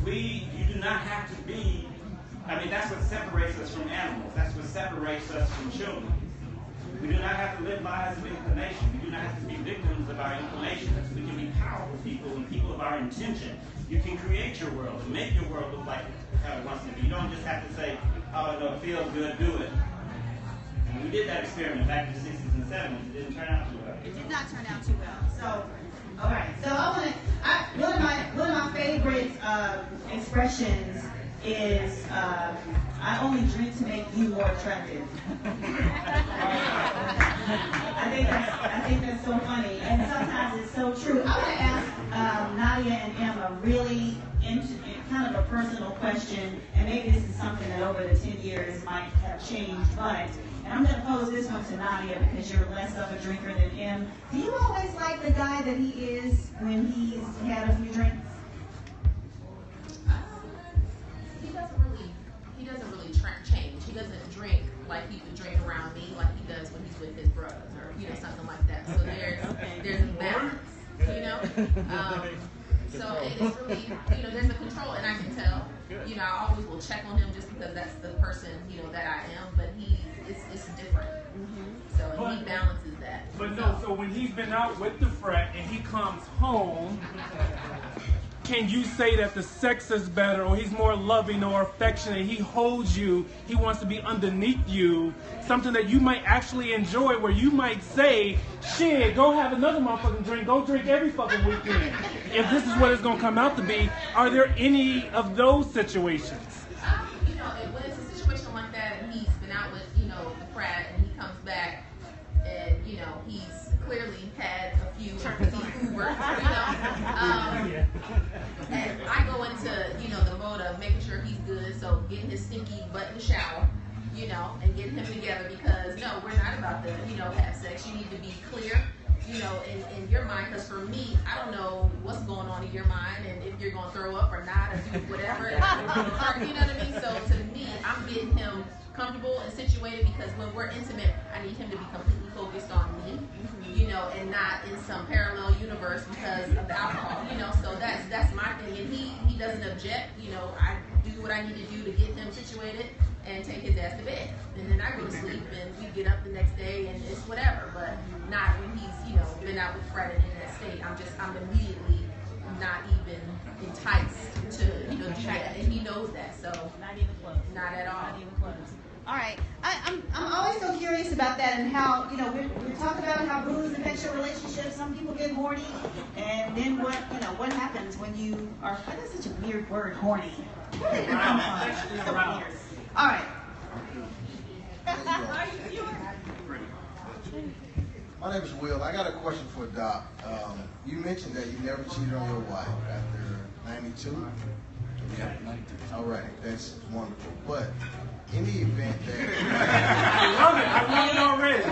You do not have to be, that's what separates us from animals. That's what separates us from children. We do not have to live lives of inclination. We do not have to be victims of our inclinations. We can be powerful people and people of our intention. You can create your world and make your world look like how it wants to be. You don't just have to say, oh, no, it feels good, do it. And we did that experiment back in the 60s and 70s. It didn't turn out too well. It did not turn out too well. So, all right. So one of my favorite expressions is I only drink to make you more attractive. I think that's so funny, and sometimes it's so true. I want to ask Nadia and Em a really kind of a personal question, and maybe this is something that over the 10 years might have changed, and I'm going to pose this one to Nadia because you're less of a drinker than Em. Do you always like the guy that he is when he's had a few drinks? like he would drink around me like he does when he's with his brothers or, you know, something like that. So there's a balance, you know? So it's really, you know, there's a control, and I can tell, you know, I always will check on him just because that's the person, you know, that I am, but it's different. So he balances that. But no, so when he's been out with the frat and he comes home, can you say that the sex is better, or he's more loving or affectionate, he holds you, he wants to be underneath you, something that you might actually enjoy, where you might say, shit, go have another motherfucking drink, go drink every fucking weekend. If this is what it's going to come out to be, are there any of those situations? You know, when it's a situation like that and he's been out with, you know, the frat and he comes back and, you know, he's clearly had a few Ubers, you know. And I go into, you know, the mode of making sure he's good, so getting his stinky butt in the shower, you know, and getting him together, because no, we're not about to, you know, have sex. You need to be clear, you know, in your mind, because for me, I don't know what's going on in your mind and if you're going to throw up or not or do whatever. You know what I mean? So to me, I'm getting him comfortable and situated, because when we're intimate, I need him to be completely focused on me, you know, and not in some parallel universe because of the alcohol, you know. So that's my thing, and he doesn't object, you know. I do what I need to do to get him situated and take his ass to bed, and then I go to sleep, and we get up the next day, and it's whatever. But not when he's, you know, been out with Fred in that state. I'm immediately not even enticed to, you know, do that, and he knows that. So Not even close. not at all. Not even close. All right. I'm always so curious about that, and how, you know, we talk about how booze affects your relationships. Some people get horny, and then what happens when you are, that's such a weird word, horny. Where did it come from? So weird. All right. My name is Will. I got a question for Doc. You mentioned that you never cheated on your wife after 92? Yeah. All right, that's wonderful. But in the event that... I love it already.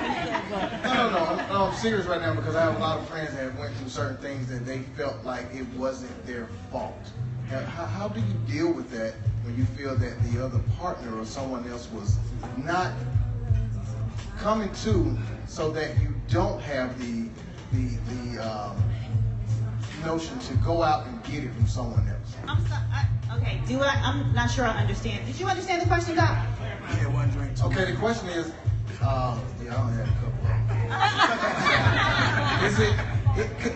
No, I'm serious right now, because I have a lot of friends that went through certain things that they felt like it wasn't their fault. How do you deal with that when you feel that the other partner or someone else was not coming to, so that you don't have the notion to go out and get it from someone else? I'm not sure I understand. Did you understand the question, Doc? Yeah, one drink. Okay, the question is, I only had a couple.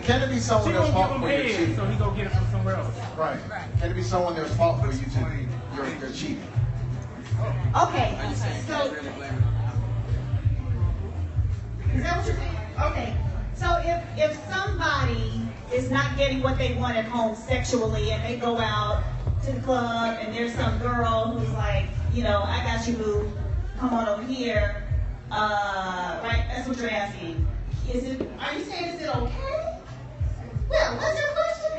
Can it be someone else's fault for you cheating? So he go get it from somewhere else. Right. Can it be someone else's fault for you to you're cheating? Okay. So is that what you're saying? Okay. So if somebody is not getting what they want at home sexually, and they go out to the club, and there's some girl who's like, you know, I got you, boo, come on over here. Right? That's what you're asking. Are you saying, is it okay? Well, what's your question?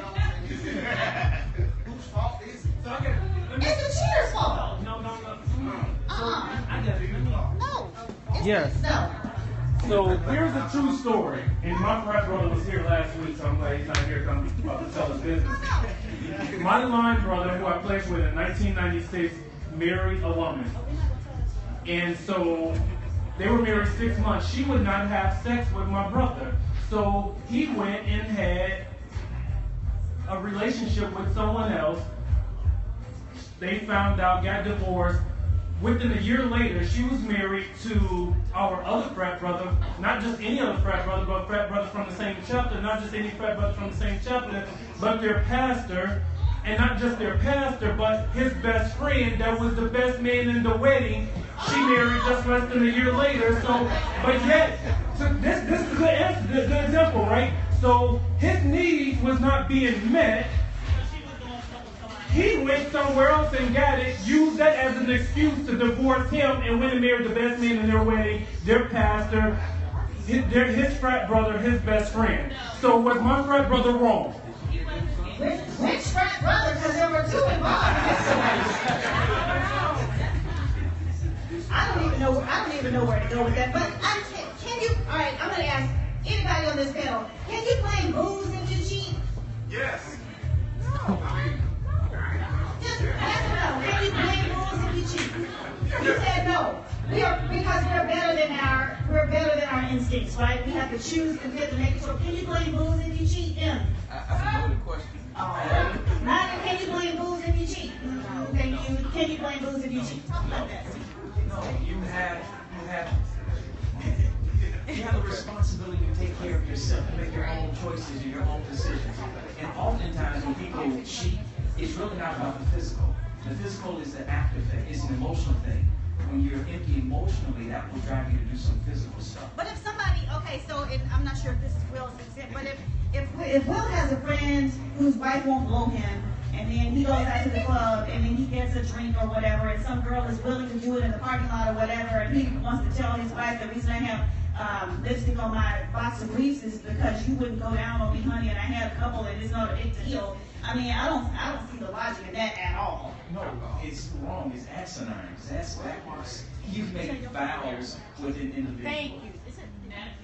Whose fault is it? It's the cheater's fault. No. I get it. No. Yes. No. So here's a true story. And my frat brother was here last week, so I'm glad he's not here coming to tell his business. My line brother, who I played with in 1996, married a woman. And so they were married 6 months. She would not have sex with my brother. So he went and had a relationship with someone else. They found out, got divorced. Within a year later, she was married to our other frat brother, not just any other frat brother, but frat brother from the same chapter, not just any frat brother from the same chapter, but their pastor, and not just their pastor, but his best friend that was the best man in the wedding. She married just less than a year later. So, but yet, so this is a good example, right? So his needs was not being met. He went somewhere else and got it, used that as an excuse to divorce him, and went and married the best man in their wedding, their pastor, his frat brother, his best friend. So was my frat brother wrong? Which frat brother? Because there were two involved in this situation. I don't even know where to go with that. But can you? All right, I'm going to ask anybody on this panel. Can you blame booze if you cheat? Yes. No. Just yes or no. Can you blame booze if you cheat? You said no. because we're better than our instincts, right? We have to choose and fit to make it so. Can you blame booze if you cheat? Yeah. That's a loaded question. Now, can you blame booze if you cheat? Can you blame booze if you cheat? Talk about that. No, you have a responsibility to take care of yourself, to make your own choices and your own decisions. And oftentimes when people cheat, it's really not about the physical. The physical is the after effect. It's an emotional thing. When you're empty emotionally, that will drive you to do some physical stuff. But if somebody, okay, so I'm not sure if this is Will's example, but if Will has a friend whose wife won't blow him, and then he goes out to the club, and then he gets a drink or whatever, and some girl is willing to do it in the parking lot or whatever, and he wants to tell his wife, the reason I have lipstick on my box of briefs is because you wouldn't go down on me, honey, and I had a couple, and it's not a big deal. I mean, I don't see the logic in that at all. No, it's wrong. It's asinine. That's backwards. You've made vows with an individual. Thank you.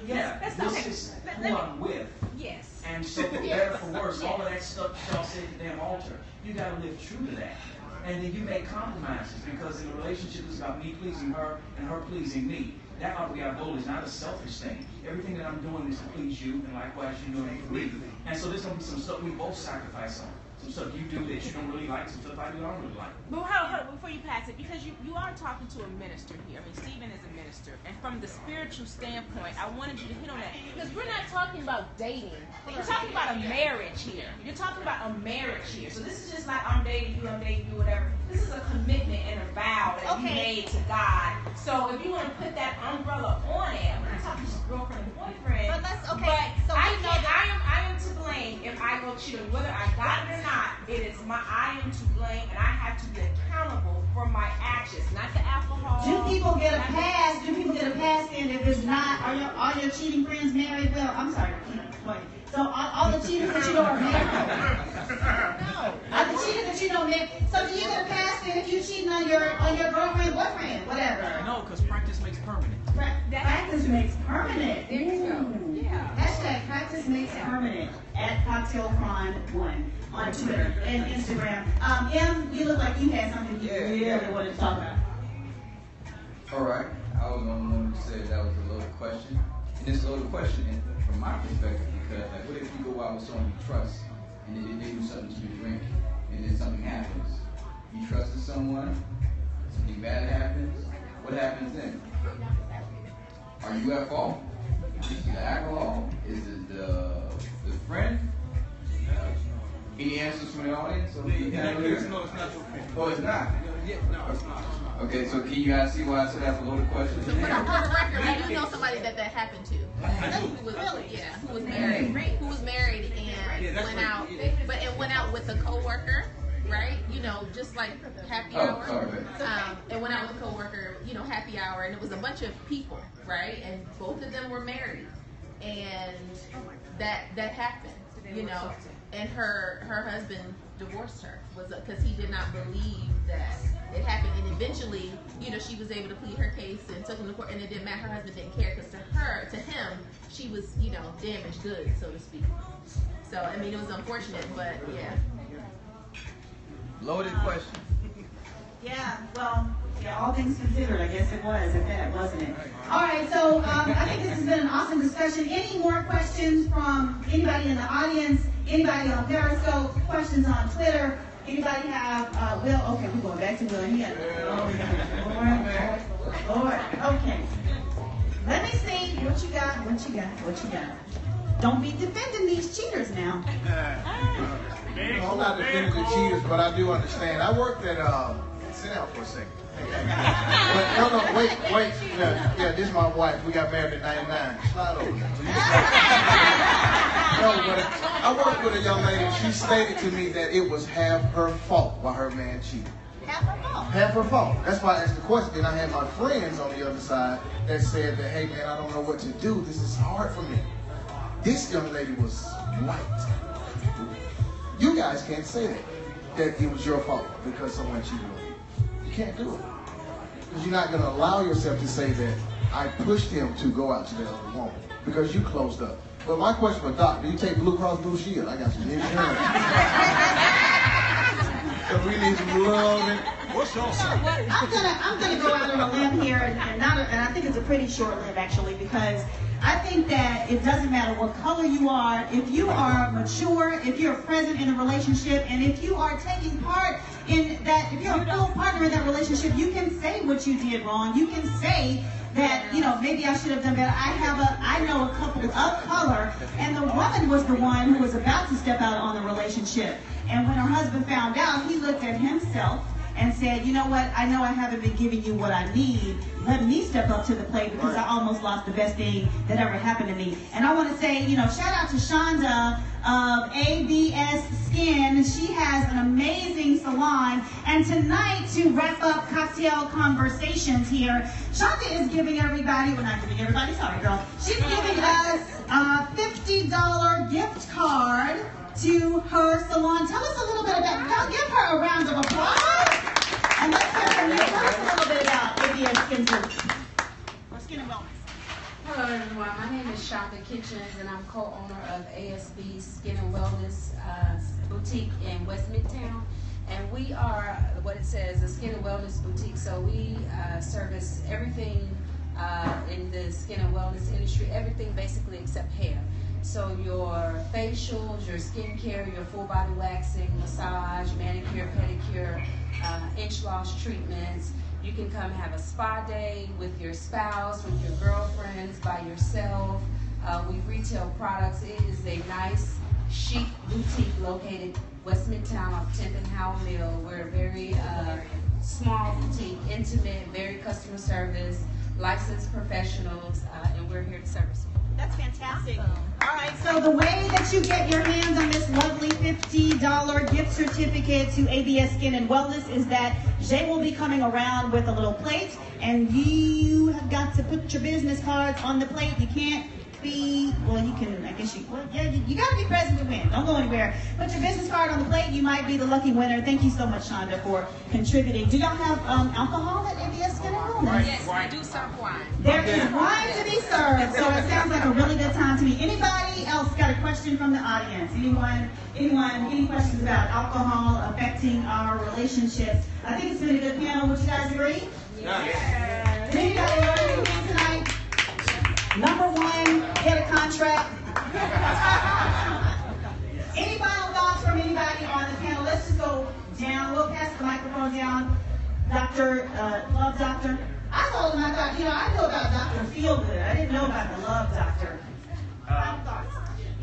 Yeah, this is who I'm with. Yes. And so for better for worse, all of that stuff y'all say at the damn altar, you gotta live true to that. And then you make compromises because in a relationship it's about me pleasing her and her pleasing me. That ought to be our goal. It's not a selfish thing. Everything that I'm doing is to please you, and likewise you're doing it for me. And so there's gonna be some stuff we both sacrifice on. Some stuff you do that you don't really like, some stuff I do don't really like. But hold on, before you pass it, because you are talking to a minister here. I mean, Stephen is a minister. And from the spiritual standpoint, I wanted you to hit on that. Because we're not talking about dating. We're talking about a marriage here. You're talking about a marriage here. So this is just like I'm dating you, whatever. This is a commitment and a vow that you made to God. So if you want to put that umbrella on it, we're not talking just girlfriend and boyfriend. But let's, okay. But So I am to blame if I go cheat, whether I got it or not. It is I am to blame, and I have to be accountable for my actions, not the alcohol. Do people get a pass? Do people get a pass? And if it's not, are your cheating friends married? Well, I'm sorry. So all the cheaters that you know are married. No. All the cheaters that you know married. So do you get a pass then if you're cheating on your girlfriend, boyfriend, whatever? No, because practice makes permanent. Practice makes permanent. There you go. Yeah. Hashtag practice makes permanent at Cocktail Crime 1 on Twitter and Instagram. Em, you look like you had something you really wanted to talk about. All right. I was the only one who said that was a loaded question. And it's a loaded question from my perspective because, like, what if you go out with someone you trust and then they do something to you to drink and then something happens? You trusted someone, something bad happens, what happens then? Are you at fault? Is it the alcohol? Is it the friend? Any answers from the audience? No, it's not your friend. Oh, it's not? Yeah, no, it's not. Okay, so can you guys see why I said that's a loaded question? But for the record, I do know somebody that happened to. Who was married and went out, but it went out with a coworker, right? You know, just like happy hour. It went out with a coworker, you know, happy hour, and it was a bunch of people, right? And both of them were married, and that happened, you know. And her husband divorced her because he did not believe that it happened. And eventually, you know, she was able to plead her case and took him to court, and it didn't matter. Her husband didn't care because to him, she was, you know, damaged goods, so to speak. So I mean, it was unfortunate, but yeah. Loaded question. Yeah, well, yeah, all things considered, I guess it was at that, wasn't it? All right, so I think this has been an awesome discussion. Any more questions from anybody in the audience? Anybody on Periscope? Questions on Twitter? Anybody have Will? Okay, we're going back to Will. Lord. Okay. Let me see what you got. Don't be defending these cheaters now. I'm not defending the cheaters, but I do understand. I worked at sit down for a second. But, wait. Yeah, this is my wife. We got married in '99. Slide over there. No, but I worked with a young lady. She stated to me that it was half her fault why her man cheated. Half her fault. Half her fault. That's why I asked the question. Then I had my friends on the other side that said that, hey man, I don't know what to do. This is hard for me. This young lady was white. You guys can't say that it was your fault because someone cheated on you. You can't do it. Because you're not going to allow yourself to say that I pushed him to go out to the other woman because you closed up. But my question for Doc, do you take Blue Cross Blue Shield? I got some insurance. Because we need some love. What's your sign? I'm gonna go out on a limb here, and I think it's a pretty short limb actually, because I think that it doesn't matter what color you are, if you are mature, if you're present in a relationship, and if you are taking part in that, if you're a full partner in that relationship, you can say what you did wrong. You can say that, maybe I should have done better. I know a couple of color, and the woman was the one who was about to step out on the relationship. And when her husband found out, he looked at himself and said, you know what, I know I haven't been giving you what I need. Let me step up to the plate because I almost lost the best thing that ever happened to me. And I want to say, shout out to Shonda of ABS Skin. She has an amazing salon. And tonight, to wrap up cocktail conversations here, Shonda is giving everybody, well, not giving everybody, sorry girl, she's giving us a $50 gift card to her salon. Tell us a little bit about, give her a round of applause. And let's hear from you. Tell us a little bit about ABS Skin and Wellness. Hello everyone, my name is Shonda Kitchens and I'm co-owner of ASB Skin and Wellness Boutique in West Midtown. And we are what it says, a Skin and Wellness Boutique. So we service everything in the skin and wellness industry, everything basically except hair. So your facials, your skincare, your full body waxing, massage, manicure, pedicure, inch loss treatments. You can come have a spa day with your spouse, with your girlfriends, by yourself. We retail products. It is a nice, chic boutique located West Midtown off 10th and Howell Mill. We're a very small boutique, intimate, very customer service, licensed professionals, and we're here to service you. That's fantastic. All right, so the way that you get your hands on this lovely $50 gift certificate to ABS Skin and Wellness is that Jay will be coming around with a little plate, and you have got to put your business cards on the plate. You can't be, well, you can, I guess you got to be present to win. Don't go anywhere. Put your business card on the plate. You might be the lucky winner. Thank you so much, Shonda, for contributing. Do y'all have alcohol at ABS Skin and Wellness? Yes, we do serve wine. There is wine to be served, so it sounds like a really good time to me. Anybody else got a question from the audience? Anyone, any questions about alcohol affecting our relationships? I think it's been a good panel. Would you guys agree? Yeah. Did anybody learn anything tonight? Number one, get a contract. Any final thoughts from anybody on the panel? Let's just go down. We'll pass the microphone down. Dr. Love Doctor. I told him, I know about Dr. Feelgood. I didn't know about the Love Doctor.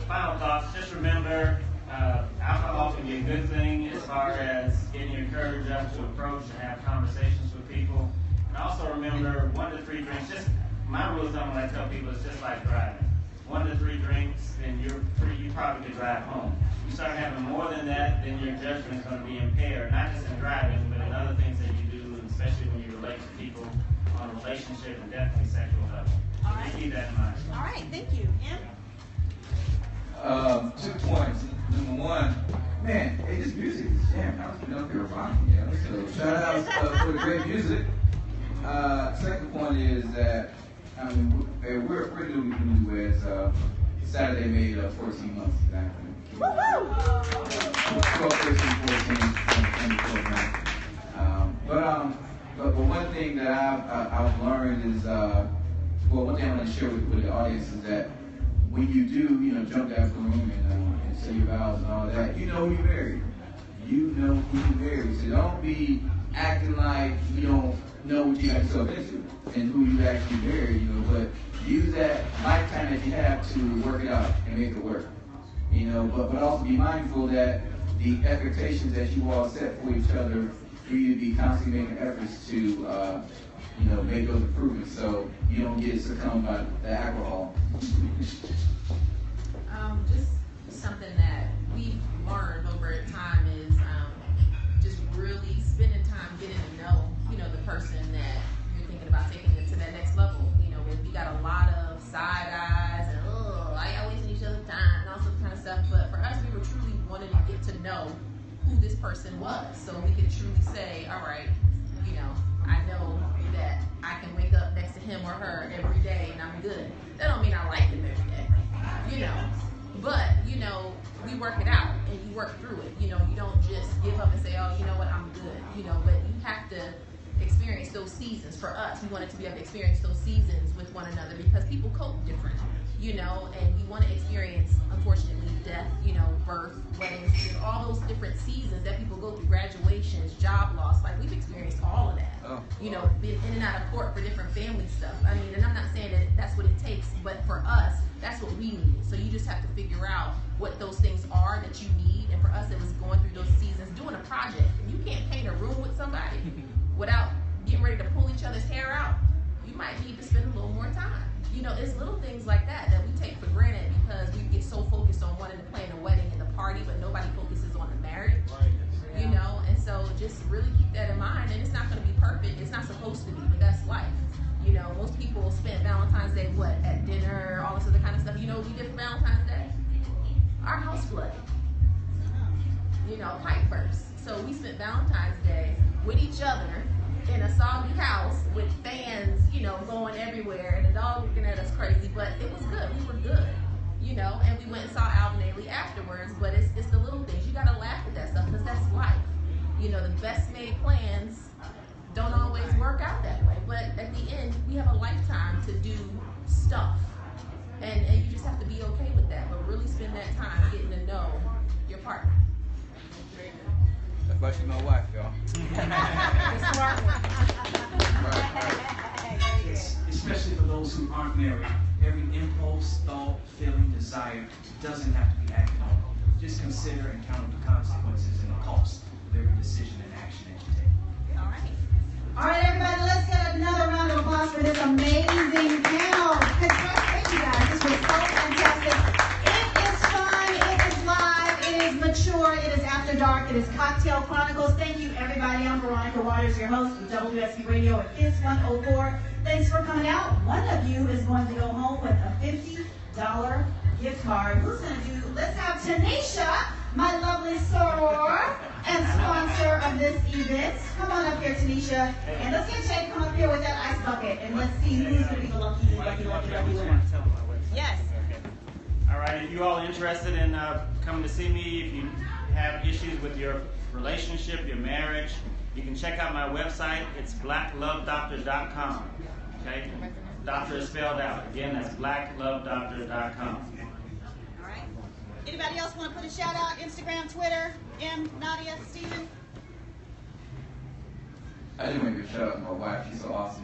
Final thoughts. Just remember, alcohol can be a good thing as far as getting your courage up to approach and have conversations with people. And also remember, 1 to 3 drinks. Just my rule of thumb when I tell people it's just like driving. 1 to 3 drinks, then you probably could drive home. You start having more than that, then your judgment is going to be impaired, not just in driving, but in other things that you do, especially when you relate to people on a relationship and definitely sexual level. All right. Just keep that in mind. All right, thank you. Em? 2 points. Number 1, man, hey, this music is jamming. I was getting up here rocking, so shout out for the great music. Second point is that we're pretty newlyweds. Saturday made 14 months exactly. Woo-hoo! 12, 13, 14, 24 But one thing that I've learned is, one thing I want to share with the audience is that when you do, jump that room and say your vows and all that, you know who you married. You know who you married. So don't be acting like you don't know what you got yourself into and who you actually married, but use that lifetime that you have to work it out and make it work. But also be mindful that the expectations that you all set for each other, for you to be constantly making efforts to make those improvements so you don't get succumbed by the alcohol. Just something that we've learned over time is just really spending time getting to know, the person that you're thinking about taking it to that next level. We got a lot of side eyes and why y'all wasting each other's time and all sorts of kind of stuff. But for us, we were truly wanting to get to know who this person was, so we could truly say, all right, I know that I can wake up next to him or her every day and I'm good. That don't mean I like him every day, But, you know, we work it out and you work through it. You know, you don't just give up and say, oh, you know what, I'm good. You know, but you have to experience those seasons. For us, we wanted to be able to experience those seasons with one another because people cope different, you know, and you want to experience, unfortunately, death, you know, birth, weddings, you know, all those different seasons that people go through, graduations, job loss. Like, we've experienced all of that. You know, been in and out of court for different family stuff. I mean, and I'm not saying that that's what it takes, but for us, that's what we need. So you just have to figure out what those things are that you need. And for us, it was going through those seasons, doing a project. And you can't paint a room with somebody without getting ready to pull each other's hair out. You might need to spend a little more time. You know, it's little things like that that we take for granted because we get so focused on wanting to plan a wedding and the party, but nobody focuses on the marriage. You know, and so just really keep that in mind. And it's not going to be perfect. It's not supposed to be, but that's life. You know, most people spend Valentine's Day, at dinner, all this other kind of stuff. You know what we did for Valentine's Day? Our house flooded. You know, pipe burst. So we spent Valentine's Day with each other in a soggy house with fans, you know, going everywhere and the dog looking at us crazy. But it was good. We were good. You know, and we went and saw Alvin Ailey afterwards, but it's the little things. You gotta laugh at that stuff because that's life. You know, the best made plans don't always work out that way, but at the end, we have a lifetime to do stuff, and you just have to be okay with that, but really spend that time getting to know your partner. That's why she's my wife, y'all. The smart one. Especially for those who aren't married. Every impulse, thought, feeling, desire doesn't have to be acted on. Just consider and count the consequences and the cost of every decision and action that you take. All right. All right, everybody, let's get another round of applause for this amazing panel. Thank you guys. This was so fantastic. It is fun. It is live. It is mature. It is after dark. It is Cocktail Chronicles. Thank you, everybody. I'm Veronica Waters, your host of WSB Radio at KISS 104. Thanks for coming out. One of you is going to go home with a $50 gift card. Who's going to do? Let's have Tanisha, my lovely soror and sponsor of this event. Come on up here, Tanisha. And let's get Jay come up here with that ice bucket. And let's see who's going to be the lucky winner. Yes. All right, if you all are interested in coming to see me, if you have issues with your relationship, your marriage, you can check out my website. It's blacklovedoctor.com. Okay? Doctor is spelled out. Again, that's blacklovedoctor.com. All right. Anybody else want to put a shout out? Instagram, Twitter, Nadia, Steven? I just want to give a shout out to my wife. She's so awesome.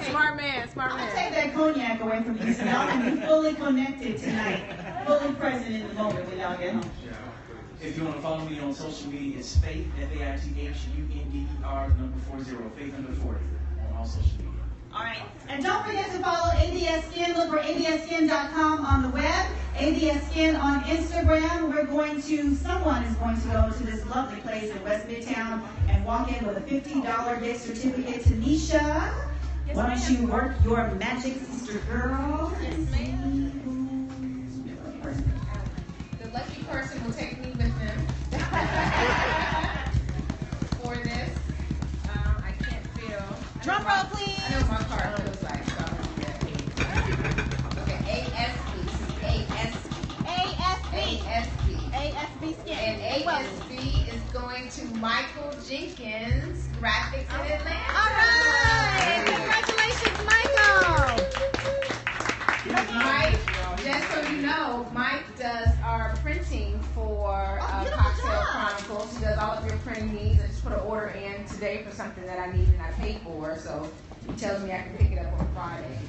Smart man, smart man. I'm going to take that cognac away from you, so y'all can be fully connected tonight, fully present in the moment when y'all get home. If you want to follow me on social media, it's Faith, FAITHUNDER 40, Faith under 40 on all social media. All right. And don't forget to follow ADS Skin. Look for ADSSkin.com on the web, ADS Skin on Instagram. Someone is going to go to this lovely place in West Midtown and walk in with a $50 gift certificate. Tanisha, why don't you work your magic, sister girl? Yes, ma'am. The lucky person will take me with them for this. I can't feel. Drum roll, please. I know what my card feels like, so I'm going to do that. Okay, ASB Skin. And ASB is going to Michael Jenkins Graphics in Atlanta. All right. Congratulations, Michael. Mike, just so you know, Mike does our printing for Cocktail Chronicles. He does all of your printing needs. I just put an order in today for something that I need and I paid for, so he tells me I can pick it up on Friday.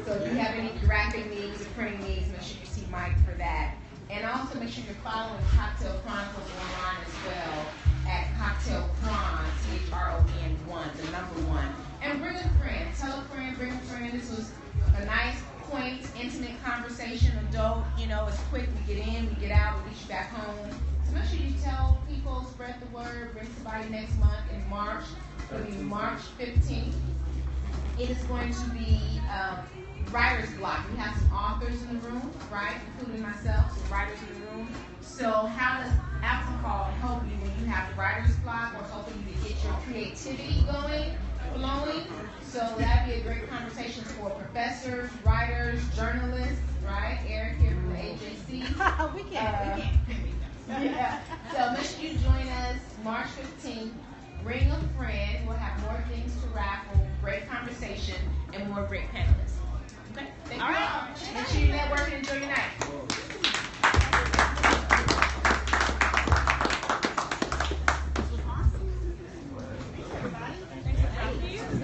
So if you have any graphic needs or printing needs, make sure you see Mike for that. And also make sure you're following Cocktail Chronicles online as well at Cocktail Chron, CHRON1, the number 1. And bring a friend. Tell a friend, bring a friend. This was a nice, quaint, intimate conversation. Adult, you know, it's quick. We get in, we get out, we get you back home. So make sure you tell people, spread the word, bring somebody next month in March. It'll be March 15th. It is going to be writer's block. We have some authors in the room, right, including myself, some writers in the room. So how does alcohol help you when you have writer's block or helping you to get your creativity going? flowing. So that'd be a great conversation for professors, writers, journalists, right? Eric here from the AJC. we can't. Yeah. So make sure you join us March 15th. Bring a friend. We'll have more things to raffle, great conversation, and more great panelists. Okay? Thank you all. Make sure you network and enjoy your night.